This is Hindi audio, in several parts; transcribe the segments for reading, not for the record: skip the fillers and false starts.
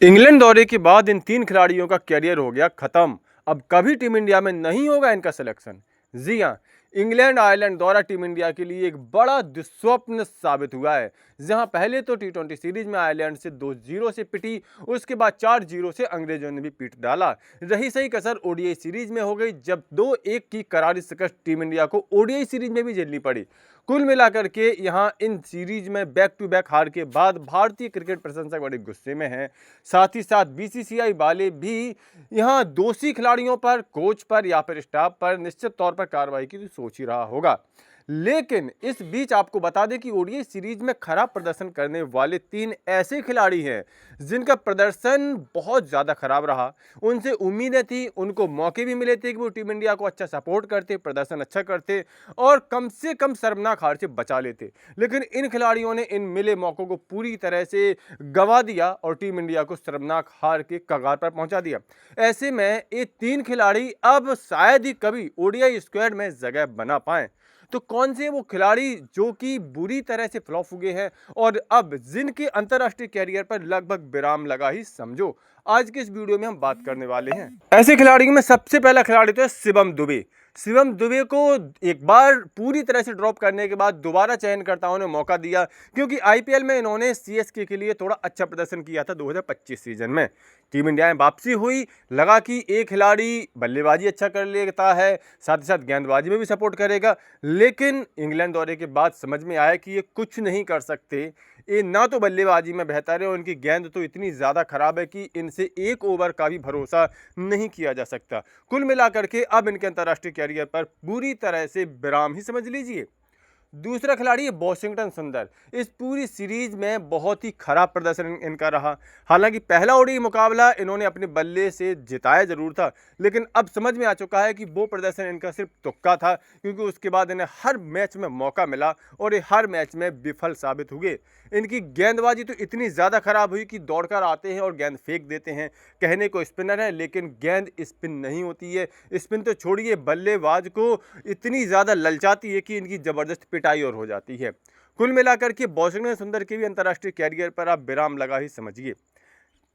इंग्लैंड दौरे के बाद इन तीन खिलाड़ियों का करियर हो गया खत्म। अब कभी टीम इंडिया में नहीं होगा इनका सिलेक्शन। जी हां, इंग्लैंड आयरलैंड दौरा टीम इंडिया के लिए एक बड़ा दुस्वप्न साबित हुआ है। जहां पहले तो टी20 सीरीज में आयरलैंड से 2-0 से पिटी, उसके बाद 4-0 से अंग्रेजों ने भी पीट डाला। रही सही कसर ओडीआई सीरीज में हो गई, जब 2-1 की करारी शिकस्त टीम इंडिया को ओडीआई सीरीज में भी झेलनी पड़ी। कुल मिलाकर के यहां इन सीरीज में बैक टू बैक हार के बाद भारतीय क्रिकेट प्रशंसक बड़े गुस्से में हैं। साथ ही साथ बीसीसीआई वाले भी यहां दोषी खिलाड़ियों पर, कोच पर या फिर स्टाफ पर निश्चित तौर पर कार्रवाई की सोच ही रहा होगा। लेकिन इस बीच आपको बता दें कि ओडीआई सीरीज में खराब प्रदर्शन करने वाले तीन ऐसे खिलाड़ी हैं जिनका प्रदर्शन बहुत ज्यादा खराब रहा। उनसे उम्मीदें थी, उनको मौके भी मिले थे कि वो टीम इंडिया को अच्छा सपोर्ट करते, प्रदर्शन अच्छा करते और कम से कम शर्मनाक हार से बचा लेते। लेकिन इन खिलाड़ियों ने इन मिले मौकों को पूरी तरह से गंवा दिया और टीम इंडिया को शर्मनाक हार के कगार पर पहुंचा दिया। ऐसे में ये तीन खिलाड़ी अब शायद ही कभी ओडीआई स्क्वाड में जगह बना पाए। तो कौन से वो खिलाड़ी जो कि बुरी तरह से फ्लॉप हुए हैं और अब जिनके अंतरराष्ट्रीय कैरियर पर लगभग विराम लगा ही समझो, आज के इस वीडियो में हम बात करने वाले हैं। ऐसे खिलाड़ियों में सबसे पहला खिलाड़ी तो है शिवम दुबे। शिवम दुबे को एक बार पूरी तरह से ड्रॉप करने के बाद दोबारा चयनकर्ताओं ने मौका दिया, क्योंकि आईपीएल में इन्होंने सीएसके के लिए थोड़ा अच्छा प्रदर्शन किया था 2025 सीजन में। टीम इंडिया में वापसी हुई, लगा कि एक खिलाड़ी बल्लेबाजी अच्छा कर लेता है, साथ ही साथ गेंदबाजी में भी सपोर्ट करेगा। लेकिन इंग्लैंड दौरे के बाद समझ में आया कि ये कुछ नहीं कर सकते। ये ना तो बल्लेबाजी में बेहतर है और इनकी गेंद तो इतनी ज़्यादा खराब है कि इनसे एक ओवर का भी भरोसा नहीं किया जा सकता। कुल मिलाकर के अब इनके अंतर्राष्ट्रीय कैरियर पर पूरी तरह से विराम ही समझ लीजिए। दूसरा खिलाड़ी है वॉशिंगटन सुंदर। इस पूरी सीरीज में बहुत ही खराब प्रदर्शन इनका रहा। हालांकि पहला ओडीआई मुकाबला इन्होंने अपने बल्ले से जिताया जरूर था, लेकिन अब समझ में आ चुका है कि वो प्रदर्शन इनका सिर्फ तुक्का था, क्योंकि उसके बाद इन्हें हर मैच में मौका मिला और ये हर मैच में विफल साबित हुए। इनकी गेंदबाजी तो इतनी ज़्यादा खराब हुई कि दौड़कर आते हैं और गेंद फेंक देते हैं। कहने को स्पिनर है, लेकिन गेंद स्पिन नहीं होती है। स्पिन तो छोड़िए, बल्लेबाज को इतनी ज़्यादा ललचाती है कि इनकी ज़बरदस्त पिटाई और हो जाती है। कुल मिलाकर के वॉशिंगटन सुंदर के भी अंतर्राष्ट्रीय कैरियर पर आप विराम लगा ही समझिए।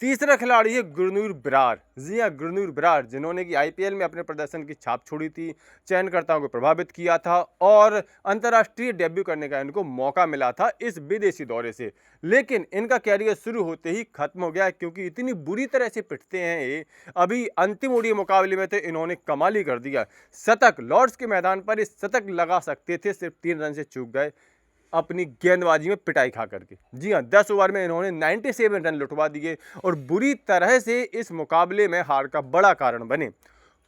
तीसरा खिलाड़ी है गुरनूर बरार। जी हाँ, गुरनूर बरार, जिन्होंने कि आईपीएल में अपने प्रदर्शन की छाप छोड़ी थी, चयनकर्ताओं को प्रभावित किया था और अंतर्राष्ट्रीय डेब्यू करने का इनको मौका मिला था इस विदेशी दौरे से। लेकिन इनका कैरियर शुरू होते ही खत्म हो गया, क्योंकि इतनी बुरी तरह से पिटते हैं ये। अभी अंतिम ओडीआई मुकाबले में तो इन्होंने कमाल ही कर दिया। शतक, लॉर्ड्स के मैदान पर इस शतक लगा सकते थे, सिर्फ 3 रन से चूक गए अपनी गेंदबाजी में पिटाई खा करके। जी हाँ, 10 ओवर में इन्होंने 97 रन लुटवा दिए और बुरी तरह से इस मुकाबले में हार का बड़ा कारण बने।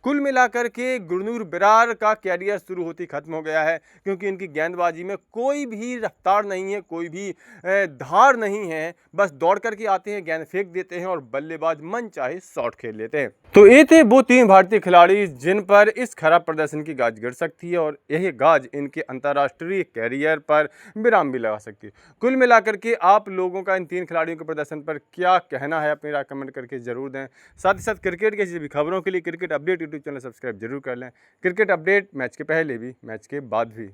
कुल मिलाकर के गुरनूर बरार का कैरियर शुरू होती खत्म हो गया है, क्योंकि इनकी गेंदबाजी में कोई भी रफ्तार नहीं है, कोई भी धार नहीं है। बस दौड़ करके आते हैं, गेंद फेंक देते हैं और बल्लेबाज मन चाहे शॉट खेल लेते हैं। तो ये थे वो तीन भारतीय खिलाड़ी जिन पर इस खराब प्रदर्शन की गाज गिर सकती है और यही गाज इनके अंतर्राष्ट्रीय कैरियर पर विराम भी लगा सकती है। कुल मिलाकर के आप लोगों का इन तीन खिलाड़ियों के प्रदर्शन पर क्या कहना है, अपनी राय कमेंट करके जरूर दें। साथ ही साथ क्रिकेट की भी खबरों के लिए cricket update YouTube channel subscribe जरूर कर लें। क्रिकेट अपडेट मैच के पहले भी, मैच के बाद भी।